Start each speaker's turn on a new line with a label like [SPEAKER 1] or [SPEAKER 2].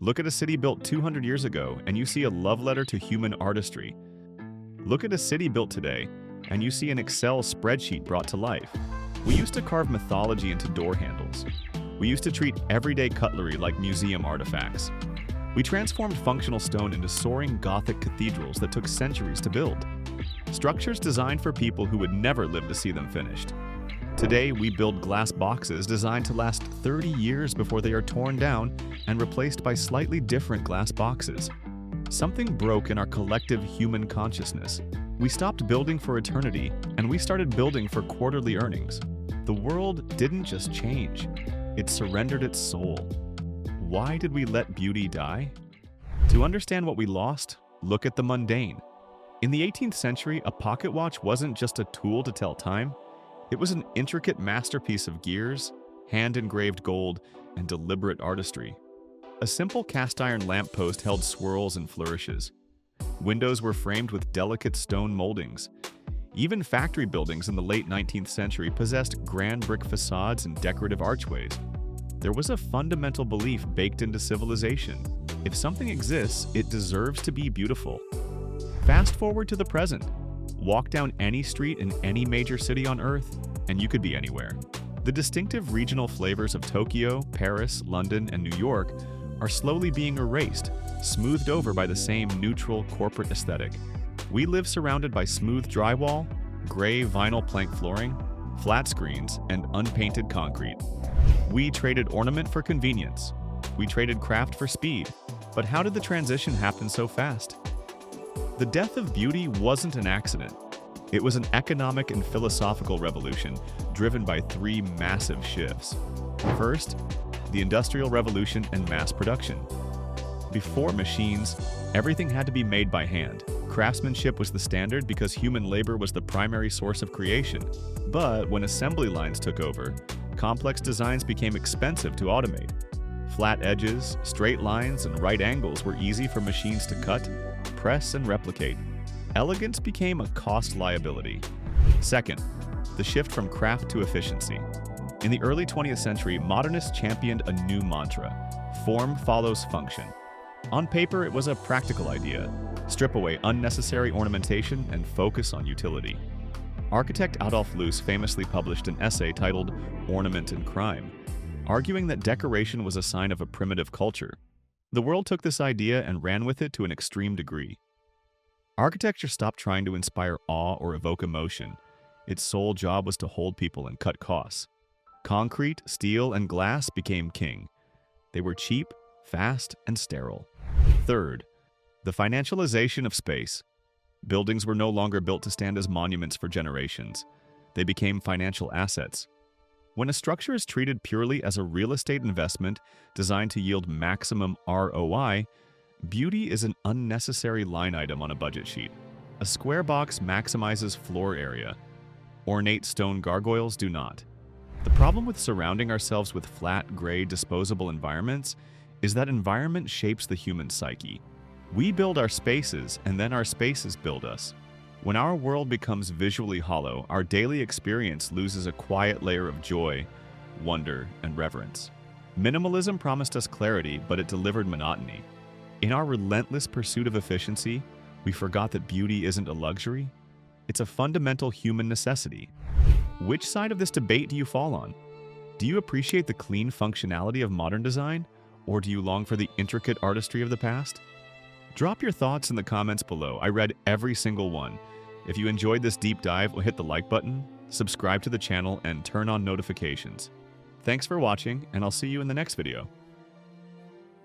[SPEAKER 1] Look at a city built 200 years ago and you see a love letter to human artistry. Look at a city built today and you see an Excel spreadsheet brought to life. We used to carve mythology into door handles. We used to treat everyday cutlery like museum artifacts. We transformed functional stone into soaring Gothic cathedrals that took centuries to build. Structures designed for people who would never live to see them finished. Today, we build glass boxes designed to last 30 years before they are torn down and replaced by slightly different glass boxes. Something broke in our collective human consciousness. We stopped building for eternity, and we started building for quarterly earnings. The world didn't just change, it surrendered its soul. Why did we let beauty die? To understand what we lost, look at the mundane. In the 18th century, a pocket watch wasn't just a tool to tell time. It was an intricate masterpiece of gears, hand-engraved gold, and deliberate artistry. A simple cast-iron lamppost held swirls and flourishes. Windows were framed with delicate stone moldings. Even factory buildings in the late 19th century possessed grand brick facades and decorative archways. There was a fundamental belief baked into civilization. If something exists, it deserves to be beautiful. Fast forward to the present. Walk down any street in any major city on Earth, and you could be anywhere. The distinctive regional flavors of Tokyo, Paris, London, and New York are slowly being erased, smoothed over by the same neutral corporate aesthetic. We live surrounded by smooth drywall, gray vinyl plank flooring, flat screens, and unpainted concrete. We traded ornament for convenience. We traded craft for speed. But how did the transition happen so fast? The death of beauty wasn't an accident. It was an economic and philosophical revolution driven by three massive shifts. First, the Industrial Revolution and mass production. Before machines, everything had to be made by hand. Craftsmanship was the standard because human labor was the primary source of creation. But when assembly lines took over, complex designs became expensive to automate. Flat edges, straight lines, and right angles were easy for machines to cut, press, and replicate. Elegance became a cost liability. Second, the shift from craft to efficiency. In the early 20th century, modernists championed a new mantra: form follows function. On paper, it was a practical idea: strip away unnecessary ornamentation and focus on utility. Architect Adolf Loos famously published an essay titled "Ornament and Crime," arguing that decoration was a sign of a primitive culture. The world took this idea and ran with it to an extreme degree. Architecture stopped trying to inspire awe or evoke emotion. Its sole job was to hold people and cut costs. Concrete, steel, and glass became king. They were cheap, fast, and sterile. Third, the financialization of space. Buildings were no longer built to stand as monuments for generations. They became financial assets. When a structure is treated purely as a real estate investment designed to yield maximum ROI, beauty is an unnecessary line item on a budget sheet. A square box maximizes floor area. Ornate stone gargoyles do not. The problem with surrounding ourselves with flat, gray, disposable environments is that environment shapes the human psyche. We build our spaces, and then our spaces build us. When our world becomes visually hollow, our daily experience loses a quiet layer of joy, wonder, and reverence. Minimalism promised us clarity, but it delivered monotony. In our relentless pursuit of efficiency, we forgot that beauty isn't a luxury. It's a fundamental human necessity. Which side of this debate do you fall on? Do you appreciate the clean functionality of modern design, or do you long for the intricate artistry of the past? Drop your thoughts in the comments below. I read every single one. If you enjoyed this deep dive, hit the like button, subscribe to the channel, and turn on notifications. Thanks for watching, and I'll see you in the next video.